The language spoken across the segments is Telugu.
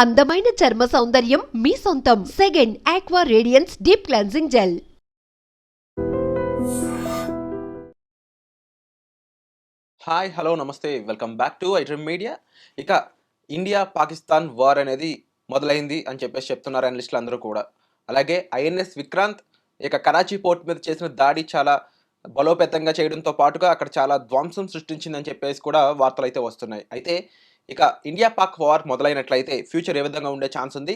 అందమైన చర్మ సౌందర్యం మీ సొంతం. Second aqua radiance deep cleansing gel. Hi hello namaste welcome back to iDream media. ఇక ఇండియా పాకిస్తాన్ వార్ అనేది మొదలైంది అని చెప్పేసి చెప్తున్నారు అనలిస్టులు అందరూ కూడా. అలాగే ఐఎన్ఎస్ విక్రాంత్ ఇక కరాచీ పోర్ట్ మీద చేసిన దాడి చాలా బలోపేతంగా చేయడంతో పాటుగా అక్కడ చాలా ధ్వంసం సృష్టించిందని చెప్పేసి కూడా వార్తలు అయితే వస్తున్నాయి. అయితే ఇక ఇండియా పాక్ వార్ మొదలైనట్లయితే ఫ్యూచర్ ఏ విధంగా ఉండే ఛాన్స్ ఉంది?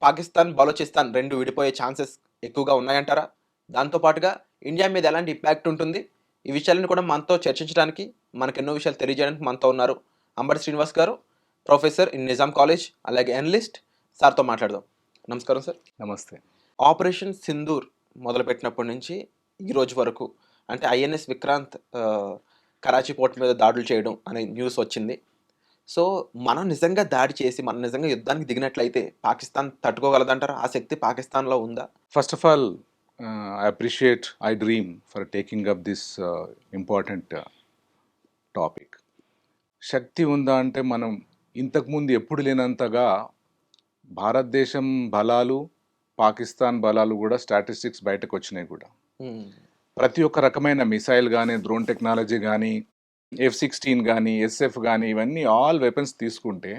పాకిస్తాన్ బలోచిస్తాన్ రెండు విడిపోయే ఛాన్సెస్ ఎక్కువగా ఉన్నాయంటారా? దాంతోపాటుగా ఇండియా మీద ఎలాంటి ఇంపాక్ట్ ఉంటుంది? ఈ విషయాలను కూడా మనతో చర్చించడానికి, మనకు ఎన్నో విషయాలు తెలియజేయడానికి మనతో ఉన్నారు అంబటి శ్రీనివాస్ గారు, ప్రొఫెసర్ ఇన్ నిజాం కాలేజ్, అలాగే అనలిస్ట్. సార్తో మాట్లాడదాం. నమస్కారం సార్. నమస్తే. ఆపరేషన్ సింధూర్ మొదలుపెట్టినప్పటి నుంచి ఈ రోజు వరకు అంటే ఐఎన్ఎస్ విక్రాంత్ కరాచీ పోర్ట్ మీద దాడులు చేయడం అనే న్యూస్ వచ్చింది. సో మనం నిజంగా దాడి చేసి మనం నిజంగా యుద్ధానికి దిగినట్లయితే పాకిస్తాన్ తట్టుకోగలదంటారా? ఆ శక్తి పాకిస్తాన్లో ఉందా? First of all, I appreciate iDream for taking up this important topic. శక్తి ఉందా అంటే మనం ఇంతకుముందు ఎప్పుడు లేనంతగా భారతదేశం బలాలు, పాకిస్తాన్ బలాలు కూడా స్టాటిస్టిక్స్ బయటకు వచ్చినాయి కూడా. ప్రతి ఒక్క రకమైన మిసైల్ కానీ, డ్రోన్ టెక్నాలజీ కానీ, F-16 కానీ, SF కానీ, ఇవన్నీ ఆల్ వెపన్స్ తీసుకుంటే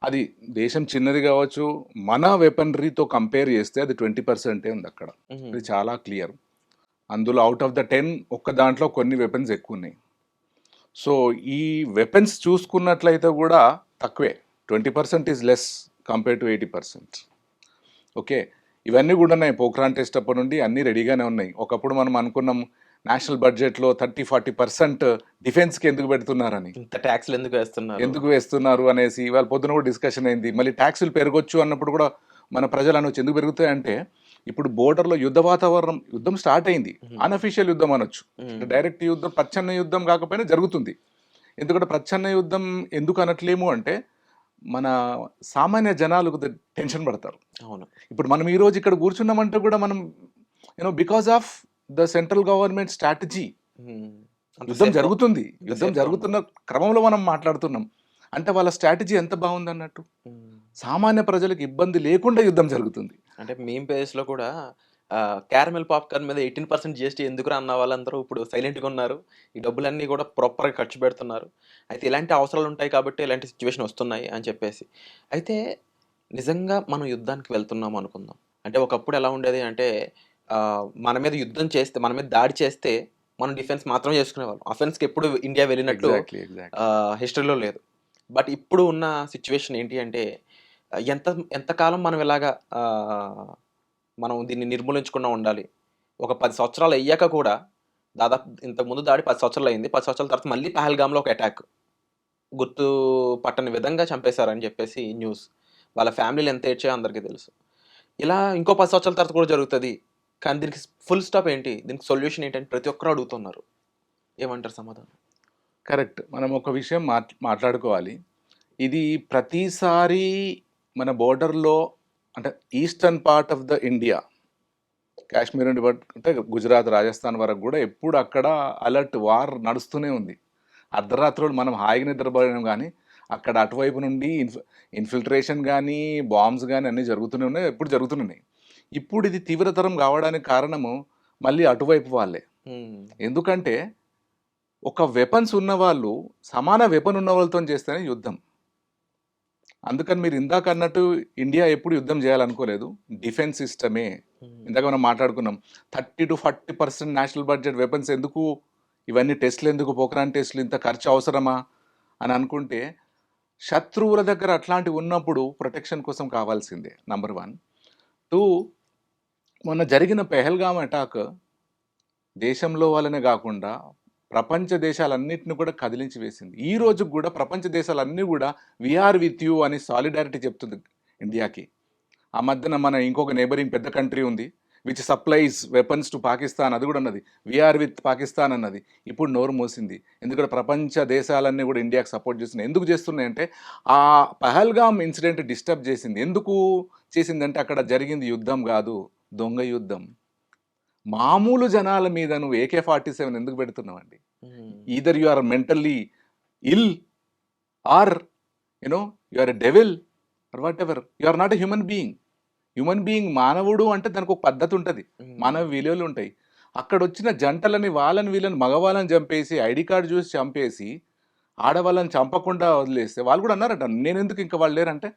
అది దేశం చిన్నది కావచ్చు, మన వెపనరీతో కంపేర్ చేస్తే అది 20% ఉంది అక్కడ. ఇది చాలా క్లియర్. అందులో అవుట్ ఆఫ్ ద 10 ఒక్క దాంట్లో కొన్ని వెపన్స్ ఎక్కువ ఉన్నాయి. సో ఈ వెపన్స్ చూసుకున్నట్లయితే కూడా తక్కువే. 20% is less compare to 80%. Okay, ఇవన్నీ కూడా ఉన్నాయి. పోఖ్రాన్ టెస్ట్ అప్పటి నుండి అన్నీ రెడీగానే ఉన్నాయి. ఒకప్పుడు మనం అనుకున్నాం నేషనల్ బడ్జెట్లో 30-40% డిఫెన్స్కి ఎందుకు పెడుతున్నారని, ఇంత ట్యాక్స్లు ఎందుకు వేస్తున్నారు అనేసి ఇవాళ పొద్దున కూడా డిస్కషన్ అయింది. మళ్ళీ ట్యాక్సులు పెరగొచ్చు అన్నప్పుడు కూడా మన ప్రజలు అనొచ్చు ఎందుకు పెరుగుతాయంటే, ఇప్పుడు బోర్డర్లో యుద్ధ వాతావరణం, యుద్ధం స్టార్ట్ అయింది. అన్అఫీషియల్ యుద్ధం అనొచ్చు, డైరెక్ట్ యుద్ధం, ప్రచ్ఛన్న యుద్ధం కాకపోయినా జరుగుతుంది. ఎందుకంటే ప్రచ్ఛన్న యుద్ధం ఎందుకు అనట్లేము అంటే మన సామాన్య జనాలకు టెన్షన్ పడతారు. అవును. ఇప్పుడు మనం ఈరోజు ఇక్కడ కూర్చున్నామంటే కూడా మనం because of the central government strategy. యుద్ధం జరుగుతుంది, యుద్ధం జరుగుతున్న క్రమంలో మనం మాట్లాడుతున్నాం అంటే వాళ్ళ స్ట్రాటజీ ఎంత బాగుంది అన్నట్టు. సామాన్య ప్రజలకు ఇబ్బంది లేకుండా యుద్ధం జరుగుతుంది. అంటే మేమ్ పేజ్లో కూడా క్యారమెల్ పాప్కార్న్ మీద 18% GST ఎందుకురా అన్న వాళ్ళందరూ ఇప్పుడు సైలెంట్గా ఉన్నారు. ఈ డబ్బులన్నీ కూడా ప్రాపర్గా ఖర్చు పెడుతున్నారు. అయితే ఇలాంటి అవసరాలు ఉంటాయి కాబట్టి ఇలాంటి సిచ్యువేషన్ వస్తున్నాయి అని చెప్పేసి. అయితే నిజంగా మనం యుద్ధానికి వెళ్తున్నాం అనుకుందాం. అంటే ఒకప్పుడు ఎలా ఉండేది అంటే మన మీద యుద్ధం చేస్తే, మన మీద దాడి చేస్తే మనం డిఫెన్స్ మాత్రం చేసుకునేవాళ్ళం. అఫెన్స్కి ఎప్పుడు ఇండియా వెళ్ళినట్టు హిస్టరీలో లేదు. బట్ ఇప్పుడు ఉన్న సిచ్యువేషన్ ఏంటి అంటే ఎంతకాలం మనం ఇలాగా మనం దీన్ని నిర్మూలించకుండా ఉండాలి. ఒక 10 సంవత్సరాలు అయ్యాక కూడా, దాదాపు ఇంతకుముందు దాడి 10 సంవత్సరాలు అయింది. 10 సంవత్సరాల తర్వాత మళ్ళీ పహల్గామ్లో ఒక అటాక్, గుర్తు పట్టని విధంగా చంపేశారని చెప్పేసి న్యూస్. వాళ్ళ ఫ్యామిలీలు ఎంత ఏడ్చాయో అందరికీ తెలుసు. ఇలా ఇంకో 10 సంవత్సరాల తర్వాత కూడా జరుగుతుంది. కానీ దీనికి ఫుల్ స్టాప్ ఏంటి, దీనికి సొల్యూషన్ ఏంటని ప్రతి ఒక్కరు అడుగుతున్నారు. ఏమంటారు సమాధానం? కరెక్ట్. మనం ఒక విషయం మాట్లాడుకోవాలి. ఇది ప్రతిసారి మన బోర్డర్లో అంటే eastern part of the India, Kashmir నుండి అంటే గుజరాత్, రాజస్థాన్ వరకు కూడా ఎప్పుడు అక్కడ అలర్ట్ వార్ నడుస్తూనే ఉంది. అర్ధరాత్రులు మనం హాయిగా నిద్రపోయాం, కానీ అక్కడ అటువైపు నుండి ఇన్ఫిల్ట్రేషన్ కానీ, బాంబ్స్ కానీ అన్నీ జరుగుతూనే ఉన్నాయి, ఎప్పుడు జరుగుతున్నాయి. ఇప్పుడు ఇది తీవ్రతరం కావడానికి కారణము మళ్ళీ అటువైపు వాళ్ళే. ఎందుకంటే ఒక వెపన్స్ ఉన్న వాళ్ళు సమాన వెపన్ ఉన్న వాళ్ళతో చేస్తేనే యుద్ధం. అందుకని మీరు ఇందాక అన్నట్టు ఇండియా ఎప్పుడు యుద్ధం చేయాలనుకోలేదు. డిఫెన్స్ సిస్టమే, ఇందాక మనం మాట్లాడుకున్నాం 30-40% నేషనల్ బడ్జెట్ వెపన్స్ ఎందుకు, ఇవన్నీ టెస్ట్లు ఎందుకు, పోఖ్రాన్ టెస్ట్లు ఇంత ఖర్చు అవసరమా అని అనుకుంటే, శత్రువుల దగ్గర అట్లాంటివి ఉన్నప్పుడు ప్రొటెక్షన్ కోసం కావాల్సిందే. నంబర్ 1. 2, మొన్న జరిగిన పెహల్గామ్ అటాక్ దేశంలో వాళ్ళనే కాకుండా ప్రపంచ దేశాలన్నింటినీ కూడా కదిలించి వేసింది. ఈ రోజు కూడా ప్రపంచ దేశాలన్నీ కూడా వీఆర్ విత్ యూ అని సాలిడారిటీ చెప్తుంది ఇండియాకి. ఆ మధ్యన మన ఇంకొక నేబరింగ్ పెద్ద కంట్రీ ఉంది which supplies weapons to Pakistan, అది కూడా అన్నది వీఆర్ విత్ పాకిస్తాన్ అన్నది. ఇప్పుడు నోరు మోసింది. ఎందుకంటే ప్రపంచ దేశాలన్నీ కూడా ఇండియాకి సపోర్ట్ చేస్తున్నాయి. ఎందుకు చేస్తున్నాయంటే ఆ పహల్గామ్ ఇన్సిడెంట్ డిస్టర్బ్ చేసింది. ఎందుకు చేసిందంటే అక్కడ జరిగింది యుద్ధం కాదు, దొంగ యుద్ధం. మామూలు జనాల మీద నువ్వు AK-47 ఎందుకు పెడుతున్నావండి? Either you are mentally ill or you are a devil. Or whatever, you are not a human being. మానవుడు అంటే దానికి ఒక పద్ధతి ఉంటుంది, మానవ విలువలు ఉంటాయి. అక్కడ వచ్చిన జంటలని వాళ్ళని వీళ్ళని మగవాళ్ళని చంపేసి ఐడి కార్డు చూసి చంపేసి ఆడవాళ్ళని చంపకుండా వదిలేస్తే వాళ్ళు కూడా అన్నారట, నేను ఎందుకు ఇంకా వాళ్ళు లేరంటే,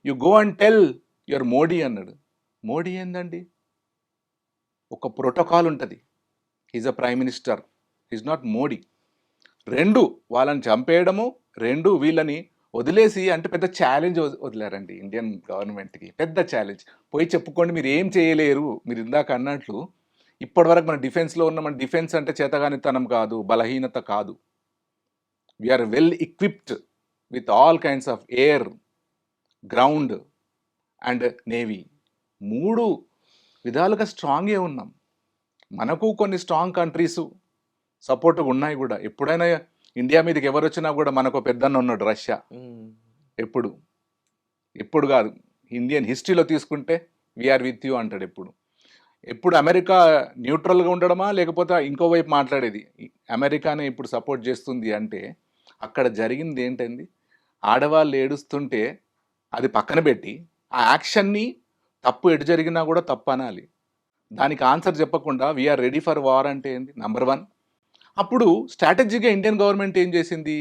you go and tell your Modi అన్నాడు. మోడీ ఏందండి, ఒక ప్రోటోకాల్ ఉంటుంది. Is a prime minister, is not Modi. రెండు వాళ్ళని చంపేయడము, రెండు వీళ్ళని వదిలేసి, అంటే పెద్ద ఛాలెంజ్ వదిలేరండి ఇండియన్ గవర్నమెంట్కి, పెద్ద ఛాలెంజ్. పోయి చెప్పుకోండి మీరు ఏం చేయలేరు. మీరు ఇందాక అన్నట్లు ఇప్పటివరకు మన డిఫెన్స్లో ఉన్న, మన డిఫెన్స్ అంటే చేతగానితనం కాదు, బలహీనత కాదు. We're well equipped with all kinds of air, ground and navy. 3 విధాలుగా స్ట్రాంగే ఉన్నాం. మనకు కొన్ని స్ట్రాంగ్ కంట్రీస్ సపోర్ట్గా ఉన్నాయి కూడా. ఎప్పుడైనా ఇండియా మీదకి ఎవరు వచ్చినా కూడా మనకు పెద్దన్న ఉన్నాడు, రష్యా. ఎప్పుడు కాదు, ఇండియన్ హిస్టరీలో తీసుకుంటే వీఆర్ విత్ యూ అంటాడు. ఎప్పుడు అమెరికా న్యూట్రల్గా ఉండడమా, లేకపోతే ఇంకోవైపు మాట్లాడేది అమెరికానే ఇప్పుడు సపోర్ట్ చేస్తుంది అంటే, అక్కడ జరిగింది ఏంటండి, ఆడవాళ్ళు ఏడుస్తుంటే అది పక్కన పెట్టి ఆ యాక్షన్ని తప్పు ఎటు జరిగినా కూడా తప్పు అనాలి. దానికి ఆన్సర్ చెప్పకుండా వీఆర్ రెడీ ఫర్ వార్ అంటే ఏంది, నంబర్ 1. అప్పుడు స్ట్రాటజీగా ఇండియన్ గవర్నమెంట్ ఏం చేసింది,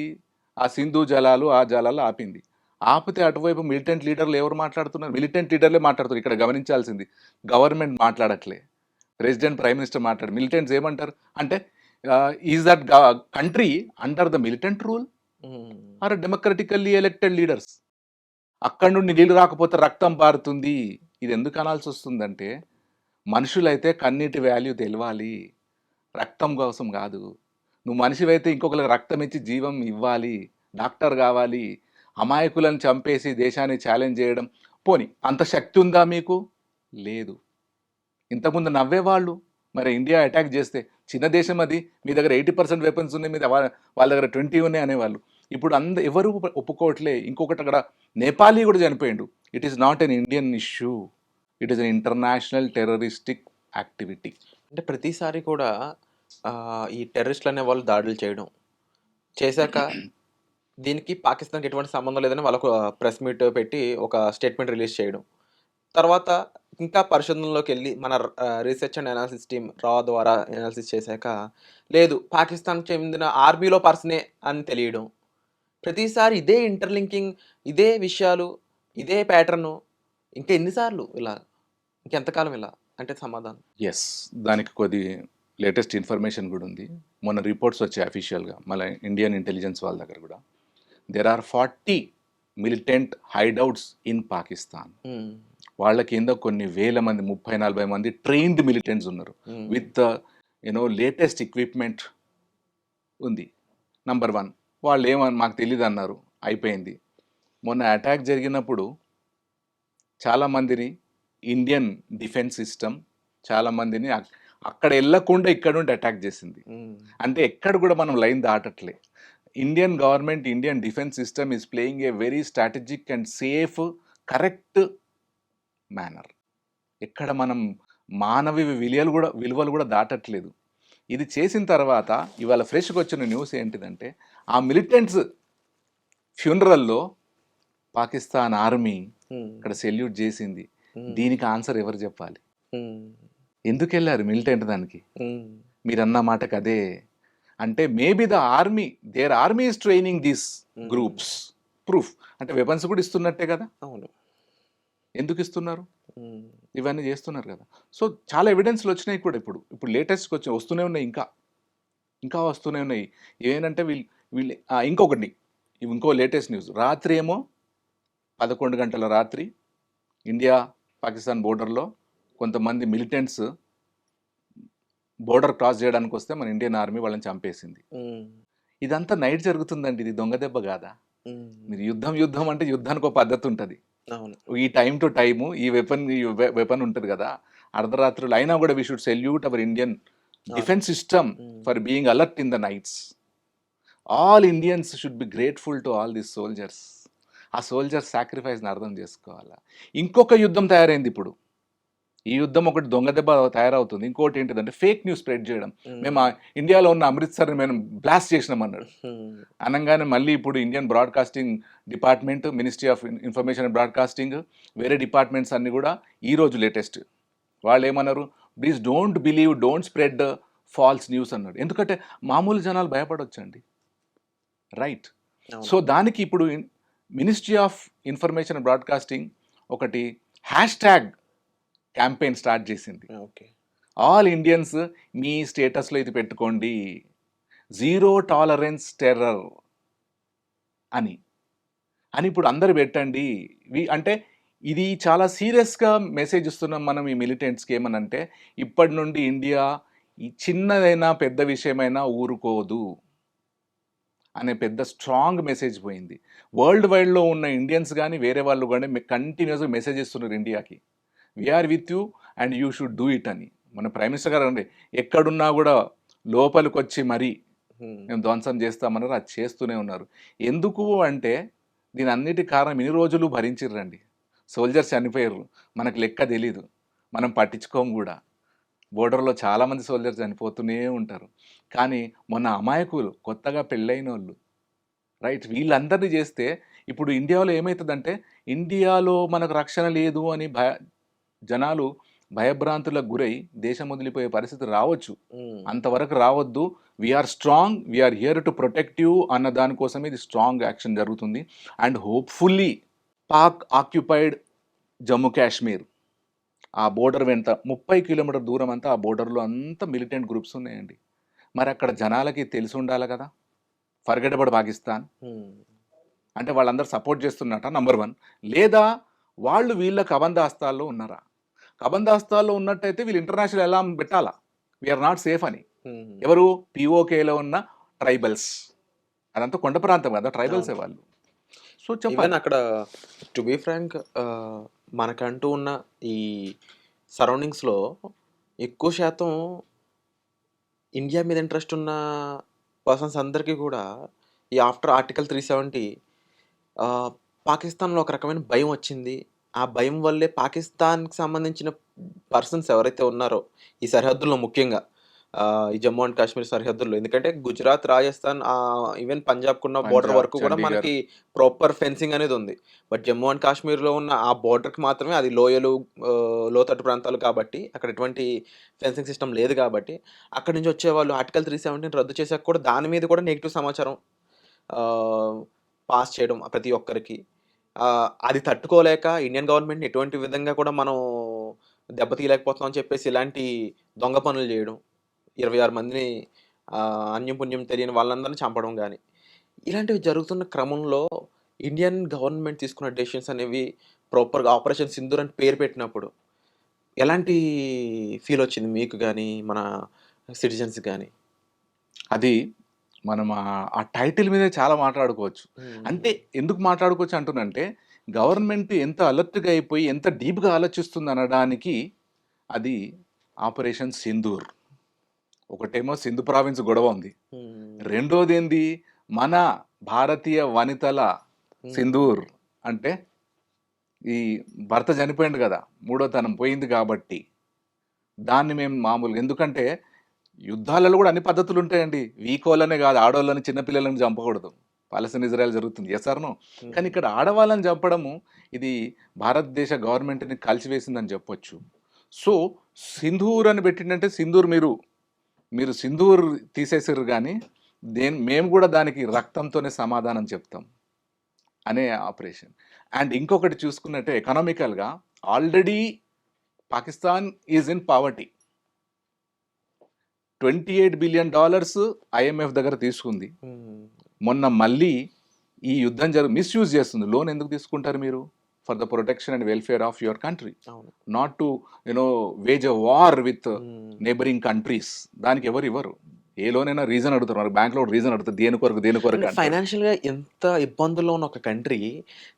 ఆ సింధు జలాలు ఆ జలాలు ఆపింది. ఆపితే అటువైపు మిలిటెంట్ లీడర్లు ఎవరు మాట్లాడుతున్నారు, మిలిటెంట్ లీడర్లే మాట్లాడుతున్నారు. ఇక్కడ గమనించాల్సింది, గవర్నమెంట్ మాట్లాడట్లే, ప్రెసిడెంట్ ప్రైమ్ మినిస్టర్ మాట్లాడు. మిలిటెంట్స్ ఏమంటారు అంటే, is that country under the militant rule or democratically elected leaders. అక్కడి నుండి నీళ్ళు రాకపోతే రక్తం పారుతుంది. ఇది ఎందుకు అనాల్సి వస్తుందంటే, మనుషులైతే కన్నీటి వాల్యూ తెలవాలి, రక్తం కోసం కాదు. నువ్వు మనిషివైతే ఇంకొకరికి రక్తం ఇచ్చి జీవం ఇవ్వాలి, డాక్టర్ కావాలి. అమాయకులను చంపేసి దేశాన్ని ఛాలెంజ్ చేయడం, పోని అంత శక్తి ఉందా మీకు? లేదు. ఇంతకుముందు నవ్వేవాళ్ళు, మరి ఇండియా అటాక్ చేస్తే చిన్న దేశం అది, మీ దగ్గర 80% వెపన్స్ ఉన్నాయి, మీద వాళ్ళ దగ్గర 20 ఉన్నాయి అనేవాళ్ళు. ఇప్పుడు ఎవరు ఒప్పుకోవట్లే. ఇంకొకటి, అక్కడ నేపాలీ కూడా చనిపోయిండు. It is not an Indian issue, it is an international terroristic activity. అంటే ప్రతిసారి కూడా ఈ టెర్రరిస్టులు అనే వాళ్ళు దాడులు చేయడం చేశాక దీనికి పాకిస్తాన్కి ఎటువంటి సంబంధం లేదని వాళ్ళకు ప్రెస్ మీట్ పెట్టి ఒక స్టేట్మెంట్ రిలీజ్ చేయడం, తర్వాత ఇంకా పరిశోధనలోకి వెళ్ళి మన రీసెర్చ్ అండ్ అనాలిసిస్ టీమ్ రా ద్వారా అనాలిసిస్ చేశాక లేదు పాకిస్తాన్కి చెందిన ఆర్మీలో పర్సనే అని తెలియడం, ప్రతిసారి ఇదే ఇంటర్లింకింగ్, ఇదే విషయాలు, ఇదే ప్యాటర్ను. ఇంకా ఎన్నిసార్లు ఇలా, ఇంకెంతకాలం ఇలా అంటే సమాధానం? ఎస్, దానికి కొద్ది లేటెస్ట్ ఇన్ఫర్మేషన్ కూడా ఉంది. మొన్న రిపోర్ట్స్ వచ్చాయి అఫీషియల్గా, మళ్ళీ ఇండియన్ ఇంటెలిజెన్స్ వాళ్ళ దగ్గర కూడా. There are 40 militant hideouts in Pakistan. వాళ్ళ కింద కొన్ని వేల మంది, 30-40 మంది ట్రైన్డ్ మిలిటెంట్స్ ఉన్నారు, విత్ లేటెస్ట్ ఎక్విప్మెంట్ ఉంది. నంబర్ 1, వాళ్ళు ఏమని మాకు తెలియదు అన్నారు, అయిపోయింది. మొన్న అటాక్ జరిగినప్పుడు చాలామందిని ఇండియన్ డిఫెన్స్ సిస్టమ్ చాలామందిని అక్కడ వెళ్ళకుండా ఇక్కడ నుండి అటాక్ చేసింది. అంటే ఎక్కడ కూడా మనం లైన్ దాటట్లే. Indian government, Indian defence system is playing a very strategic and safe, correct manner. ఎక్కడ మనం మానవ విలువలు కూడా దాటట్లేదు. ఇది చేసిన తర్వాత ఇవాళ ఫ్రెష్గా వచ్చిన న్యూస్ ఏంటిదంటే, ఆ మిలిటెంట్స్ ఫ్యూనరల్లో పాకిస్తాన్ ఆర్మీ ఇక్కడ సెల్యూట్ చేసింది. దీనికి ఆన్సర్ ఎవరు చెప్పాలి? ఎందుకు వెళ్ళారు మిలిటెంట్ దానికి? మీరన్న మాటకు అదే. అంటే maybe the army, there army is training these groups. Proof అంటే వెపన్స్ కూడా ఇస్తున్నట్టే కదా. అవును, ఎందుకు ఇస్తున్నారు? ఇవన్నీ చేస్తున్నారు కదా. సో చాలా ఎవిడెన్స్లు వచ్చినాయి కూడా. ఇప్పుడు లేటెస్ట్గా వస్తూనే ఉన్నాయి, ఇంకా వస్తూనే ఉన్నాయి. ఏంటంటే వీళ్ళు ఇంకొకటి, ఇంకో లేటెస్ట్ న్యూస్. రాత్రి ఏమో 11 గంటల రాత్రి ఇండియా పాకిస్తాన్ బోర్డర్లో కొంతమంది మిలిటెంట్స్ బోర్డర్ క్రాస్ చేయడానికి వస్తే మన ఇండియన్ ఆర్మీ వాళ్ళని చంపేసింది. ఇదంతా నైట్ జరుగుతుందండి, ఇది దొంగ దెబ్బ కాదా? మీరు యుద్ధం అంటే యుద్ధానికి ఒక పద్ధతి ఉంటుంది. ఈ టైం టు టైము ఈ వెపన్ ఉంటుంది కదా. అర్ధరాత్రులు అయినా కూడా we should salute our Indian defence system for being alert in the nights. All Indians should be grateful to all this soldiers. ఆ సోల్జర్స్ సాక్రిఫైస్ని అర్థం చేసుకోవాలా. ఇంకొక యుద్ధం తయారైంది ఇప్పుడు. ఈ యుద్ధం ఒకటి దొంగ దెబ్బ తయారవుతుంది. ఇంకోటి ఏంటిదంటే ఫేక్ న్యూస్ స్ప్రెడ్ చేయడం. హ్మ్. మేము ఇండియాలో ఉన్న అమృత్సర్ని మేము బ్లాస్ట్ చేసినాం అన్నాడు. హ్మ్. అనగానే మళ్ళీ ఇప్పుడు Indian broadcasting department, ministry of information and broadcasting, వేరే డిపార్ట్మెంట్స్ అన్ని కూడా ఈరోజు లేటెస్ట్ వాళ్ళు ఏమన్నారు, please don't believe, don't spread false news అన్నాడు. ఎందుకంటే మామూలు జనాలు భయపడొచ్చండి, రైట్? అవును. సో దానికి ఇప్పుడు ministry of information and broadcasting ఒకటి హ్యాష్ ట్యాగ్ క్యాంపెయిన్ స్టార్ట్ చేసింది. ఓకే. ఆల్ ఇండియన్స్ మీ స్టేటస్లో ఇది పెట్టుకోండి, జీరో టాలరెన్స్ టెర్రర్ అని అని ఇప్పుడు అందరు పెట్టండి. అంటే ఇది చాలా సీరియస్గా మెసేజ్ ఇస్తున్నాం మనం ఈ మిలిటెంట్స్కి. ఏమనంటే ఇప్పటి నుండి ఇండియా ఈ చిన్నదైనా పెద్ద విషయమైనా ఊరుకోదు అనే పెద్ద స్ట్రాంగ్ మెసేజ్ పోయింది. వరల్డ్ వైడ్లో ఉన్న ఇండియన్స్ కానీ వేరే వాళ్ళు కానీ కంటిన్యూస్గా మెసేజ్ ఇస్తున్నారు ఇండియాకి, we're with you and you should do it అని. మన ప్రైమ్ మినిస్టర్ గారు అండి ఎక్కడున్నా కూడా లోపలికి వచ్చి మరీ హ్మ్. మేము ధ్వంసం చేస్తామన్నారు, అది చేస్తూనే ఉన్నారు. ఎందుకు అంటే దీని అన్నిటి కారణం ఇన్ని రోజులు భరించిర్రండి. సోల్జర్స్ చనిపోయారు, మనకు లెక్క తెలీదు, మనం పట్టించుకోము కూడా. బోర్డర్లో చాలామంది సోల్జర్స్ చనిపోతూనే ఉంటారు. కానీ మొన్న అమాయకులు కొత్తగా పెళ్ళైన వాళ్ళు, రైట్, వీళ్ళందరినీ చేస్తే ఇప్పుడు ఇండియాలో ఏమవుతుందంటే ఇండియాలో మనకు రక్షణ లేదు అని జనాలు భయభ్రాంతులకు గురై దేశం వదిలిపోయే పరిస్థితి రావచ్చు. హ్మ్. అంతవరకు రావద్దు. We're strong, we're here to protect you అన్న దానికోసమే ఇది స్ట్రాంగ్ యాక్షన్ జరుగుతుంది. And hopefully Pak occupied Jammu Kashmir ఆ బోర్డర్ వెంట 30 కిలోమీటర్ దూరం అంతా ఆ బోర్డర్లో అంతా మిలిటెంట్ గ్రూప్స్ ఉన్నాయండి. మరి అక్కడ జనాలకి తెలిసి ఉండాలి కదా, ఫర్గెట్ అబౌట్ పాకిస్తాన్ హ్మ్. అంటే వాళ్ళందరూ సపోర్ట్ చేస్తున్నట్ట నంబర్ 1, లేదా వాళ్ళు వీళ్ళ కబంధాస్తాల్లో ఉన్నారా? కబంధాస్తాల్లో ఉన్నట్టయితే వీళ్ళు ఇంటర్నేషనల్ ఎలా పెట్టాలా, వీఆర్ నాట్ సేఫ్ అని. హ్మ్. ఎవరు? పిఓకేలో ఉన్న ట్రైబల్స్, అదంతా కొండ ప్రాంతం కదా, ట్రైబల్సే అవును. వాళ్ళు. సో ఈవెన్ చెప్పాలి. అక్కడ టు బీ ఫ్రాంక్ మనకంటూ ఉన్న ఈ సరౌండింగ్స్‌లో ఎక్కువ శాతం ఇండియా మీద ఇంట్రెస్ట్ ఉన్న పర్సన్స్ అందరికీ కూడా ఈ ఆఫ్టర్ ఆర్టికల్ 370 ఆహ్, పాకిస్తాన్‌లో ఒక రకమైన భయం వచ్చింది. ఆ భయం వల్లే పాకిస్తాన్‌కి సంబంధించిన పర్సన్స్ ఎవరైతే ఉన్నారో ఈ సరిహద్దుల్లో ముఖ్యంగా ఈ జమ్మూ అండ్ కాశ్మీర్ సరిహద్దుల్లో, ఎందుకంటే గుజరాత్, రాజస్థాన్ ఈవెన్ పంజాబ్‌కున్న బోర్డర్ పంజాబ్, వరకు కూడా చండీగఢ్. మనకి ప్రాపర్ ఫెన్సింగ్ అనేది ఉంది. బట్ జమ్మూ అండ్ కాశ్మీర్‌లో ఉన్న ఆ బోర్డర్‌కి మాత్రమే అది లోయలు, లోతట్టు ప్రాంతాలు కాబట్టి అక్కడ ఎటువంటి ఫెన్సింగ్ సిస్టమ్ లేదు కాబట్టి అక్కడి నుంచి వచ్చేవాళ్ళు ఆర్టికల్ 370 రద్దు చేసాక కూడా దాని మీద కూడా నెగెటివ్ సమాచారం ఆహ్, పాస్ చేయడం ప్రతి ఒక్కరికి. అది తట్టుకోలేక ఇండియన్ గవర్నమెంట్‌ని ఎటువంటి విధంగా కూడా మనం దెబ్బతీయలేకపోతున్నాం అని చెప్పేసి ఇలాంటి దొంగ పనులు చేయడం. 26 మందిని అన్యం పుణ్యం తెలియని వాళ్ళందరిని చంపడం గాని, ఇలాంటివి జరుగుతున్న క్రమంలో ఇండియన్ గవర్నమెంట్ తీసుకున్న డెసిషన్స్ అనేవి ప్రాపర్‌గా ఆపరేషన్ సింధూర్ అని పేరు పెట్టినప్పుడు ఎలాంటి ఫీల్ వచ్చింది మీకు గాని, మన సిటిజన్స్‌కి గాని? అది మనం ఆ టైటిల్ మీదే చాలా మాట్లాడుకోవచ్చు. హ్మ్. అంటే ఎందుకు మాట్లాడుకోవచ్చు అంటున్నంటే, గవర్నమెంట్ ఎంత అలర్ట్‌గా అయిపోయి ఎంత డీప్‌గా ఆలోచిస్తుంది అనడానికి అది ఆపరేషన్ సింధూర్. ఒకటేమో సింధు ప్రావిన్స్ గొడవ ఉంది. హ్మ్. రెండోదేంది, మన భారతీయ వనితల హ్మ్. సింధూర్ అంటే ఈ భర్త చనిపోయిండు కదా, మూడో తనం పోయింది కాబట్టి దాన్ని మేము మామూలుగా, ఎందుకంటే యుద్ధాలలో కూడా అన్ని పద్ధతులు ఉంటాయండి. వీక్ వాళ్ళనే కాదు, ఆడవాళ్ళని, చిన్నపిల్లలని చంపకూడదు. పాలస్తీన్ ఇజ్రాయెల్ జరుగుతుంది, ఎస్ ఆర్ నో? కానీ హ్మ్. ఇక్కడ ఆడవాళ్ళని చంపడము ఇది భారతదేశ గవర్నమెంట్ని కలిసివేసిందని చెప్పొచ్చు. సో సింధూర్ అని పెట్టిందంటే సింధూర్ మీరు సింధూర్ తీసేసారు కానీ మేము కూడా దానికి రక్తంతోనే సమాధానం చెప్తాం అనే ఆపరేషన్. అండ్ ఇంకొకటి చూసుకున్నట్టే ఎకనామికల్గా already Pakistan is in poverty. $28 billion IMF దగ్గర తీసుకుంది. హ్మ్. మొన్న మళ్ళీ ఈ యుద్ధం మిస్యూజ్ చేస్తుంది. లోన్ ఎందుకు తీసుకుంటారు మీరు? For the protection and welfare of your country, అవును. Not to wage a war with hmm. Neighbouring countries. దానికి ఎవరు ఇవ్వరు. ఏ లోన్ అయినా రీజన్ అడుగుతారు, మరి బ్యాంక్లో రీజన్ అడుగుతారు, దేని కొరకు అంటే అంటారు. ఫైనాన్షియల్‌గా ఎంత ఇబ్బందుల్లో ఉన్న ఒక కంట్రీ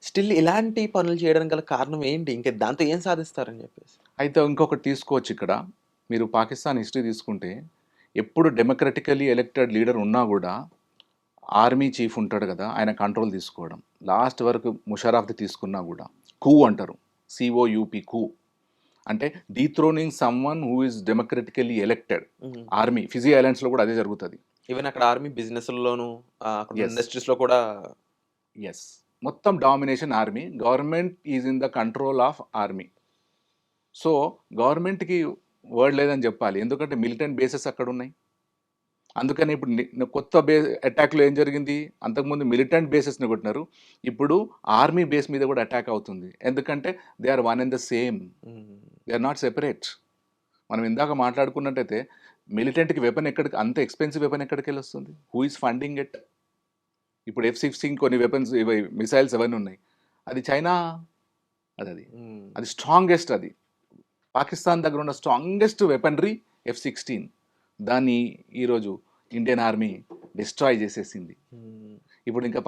స్టిల్ ఇలాంటి పనులు చేయడానికి గల కారణం ఏంటి? ఇంక దాంతో ఏం సాధిస్తారని చెప్పేసి? అయితే ఇంకొకటి తీసుకోవచ్చు ఇక్కడ. మీరు పాకిస్తాన్ హిస్టరీ తీసుకుంటే ఎప్పుడు డెమోక్రటికలీ ఎలక్టెడ్ లీడర్ ఉన్నా కూడా ఆర్మీ చీఫ్ ఉంటాడు కదా, ఆయన కంట్రోల్ తీసుకోవడం. లాస్ట్ వరకు ముషర్రఫ్ది తీసుకున్నా కూడా కూ అంటారు, సిఓయూపీ కూ. అంటే dethroning someone who is democratically elected. Hmm. Army Fiji ఐలాండ్స్‌లో కూడా అదే జరుగుతది. ఈవెన్ అక్కడ ఆర్మీ బిజినెస్‌ల్లోనూ అక్కడ యెస్. ఇండస్ట్రీస్‌లో కూడా యెస్. మొత్తం domination army. Government is in the control of army. So, గవర్నమెంట్‌కి వర్డ్ లేదని జెప్పాలి. ఎందుకంటే మిలిటెంట్ బేసెస్ అక్కడున్నాయి. అందుకని ఇప్పుడు కొత్త అటాక్‌లో ఏం జరిగింది? అంతకుముందు మిలిటెంట్ బేసెస్‌ని కొట్టినారు. ఇప్పుడు ఆర్మీ బేస్ మీద కూడా అటాక్ అవుతుంది. ఎందుకంటే they are one and the same. Hmm. They are not separate. మనం ఇందాక మాట్లాడుకున్నట్టయితే మిలిటెంట్‌కి వెపన్ అంత ఎక్స్‌పెన్సివ్ వెపన్ ఎక్కడికెళ్ళొస్తుంది? Who is funding it? ఇప్పుడు F-16 కొన్ని వెపన్స్ మిసైల్స్ అవన్నీ ఉన్నాయి. అది చైనా అదది. హ్మ్. అది స్ట్రాంగెస్ట్ అది. పాకిస్తాన్ దగ్గర ఉన్న స్ట్రాంగెస్ట్ వెపనరీ F-16. దాన్ని ఈరోజు ఇండియన్ ఆర్మీ డిస్ట్రాయ్ చేసేసింది. హ్మ్. ఇప్పుడు ఇంకా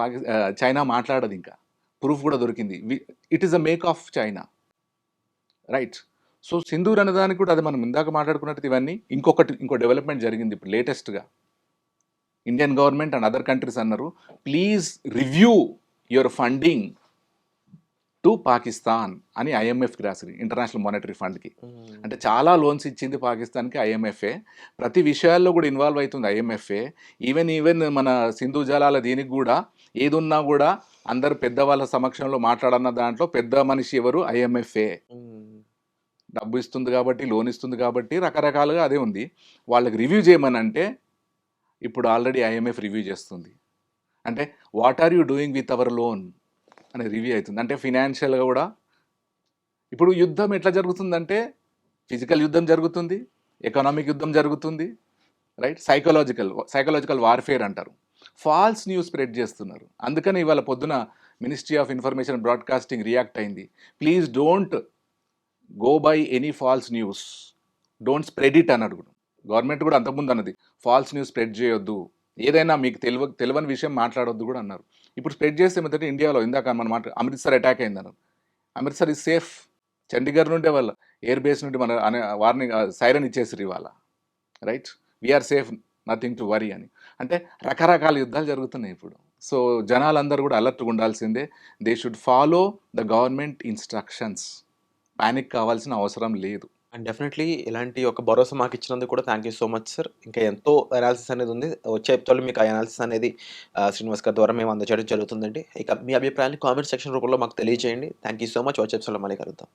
చైనా మాట్లాడదు ఇంకా. ప్రూఫ్ కూడా దొరికింది. It is a make of China. Right. So, Sindoor అనేదానికి కూడా అది మనం ఇందాక మాట్లాడుకున్నట్టు ఇవన్నీ ఇంకో డెవలప్‌మెంట్ జరిగింది ఇప్పుడు లేటెస్ట్‌గా. Indian government and other countries అన్నారు, please review your funding to Pakistan అని ఐఎంఎఫ్‌కి రాసిరి, ఇంటర్నేషనల్ మానిటరీ ఫండ్‌కి. హ్మ్. అంటే చాలా లోన్స్ ఇచ్చింది పాకిస్తాన్‌కి ఐఎంఎఫే. ప్రతి విషయాల్లో కూడా ఇన్వాల్వ్ అవుతుంది ఐఎంఎఫే. ఈవెన్ మన సింధు జలాల దీనికి కూడా ఏదున్నా కూడా అందరు పెద్దవాళ్ళ సమక్షంలో మాట్లాడన్న దాంట్లో పెద్ద మనిషి ఎవరు? ఐఎంఎఫే. హ్మ్. డబ్బు ఇస్తుంది కాబట్టి, లోన్ ఇస్తుంది కాబట్టి రకరకాలుగా అదే ఉంది. వాళ్ళకి రివ్యూ చేయమనంటే ఇప్పుడు ఆల్రెడీ ఐఎంఎఫ్ రివ్యూ చేస్తుంది. అంటే what are you doing with our loan అనే రివ్యూ అవుతుంది. అంటే ఫినాన్షియల్‌గా కూడా ఇప్పుడు యుద్ధం ఎట్లా జరుగుతుందంటే ఫిజికల్ యుద్ధం జరుగుతుంది, ఎకనామిక్ యుద్ధం జరుగుతుంది, రైట్? సైకలాజికల్ వార్ఫేర్ అంటారు. ఫాల్స్ న్యూస్ స్ప్రెడ్ చేస్తున్నారు. అందుకని ఇవాళ పొద్దున ministry of information and broadcasting react అయింది. Please don't go by any false news, don't spread it అన్నాడు. గవర్నమెంట్ కూడా అంతకుముందు అన్నది ఫాల్స్ న్యూస్ స్ప్రెడ్ చేయొద్దు, ఏదైనా మీకు తెలియని విషయం మాట్లాడొద్దు కూడా అన్నారు. ఇప్పుడు స్ప్రెడ్ చేస్తే ఏమంటే ఇండియాలో ఇందాక మనం అమృత్సర్ అటాక్ అయిందన్నారు. Amritsar is safe. చండీగఢ్ నుండే వాళ్ళ ఎయిర్ బేస్ నుండి మన అనే వార్నింగ్ సైరన్ ఇచ్చేసారు ఇవాళ, right? We're safe, nothing to worry అని. అంటే రకరకాల యుద్ధాలు జరుగుతున్నాయి ఇప్పుడు. సో జనాలందరూ కూడా అలర్ట్గా ఉండాల్సిందే. They should follow the government instructions. Panic కావాల్సిన అవసరం లేదు. అండ్ డెఫినెట్‌లీ ఇలాంటి ఒక భరోసా మాకిచ్చినందుకు కూడా thank you so much sir. ఇంకా ఎంతో అనాలిసిస్ అనేది ఉంది. వచ్చే ఎపిసోడ్‌లో మీకు ఆ అనాలిసిస్ అనేది శ్రీనివాస్ గారి ద్వారా మేము అందజేయడం జరుగుతుందండి. ఇక మీ అభిప్రాయాన్ని కామెంట్ సెక్షన్ రూపంలో మాకు తెలియజేయండి. Thank you so much. వచ్చే ఎపిసోడ్‌లో మళ్ళీ కలుద్దాం.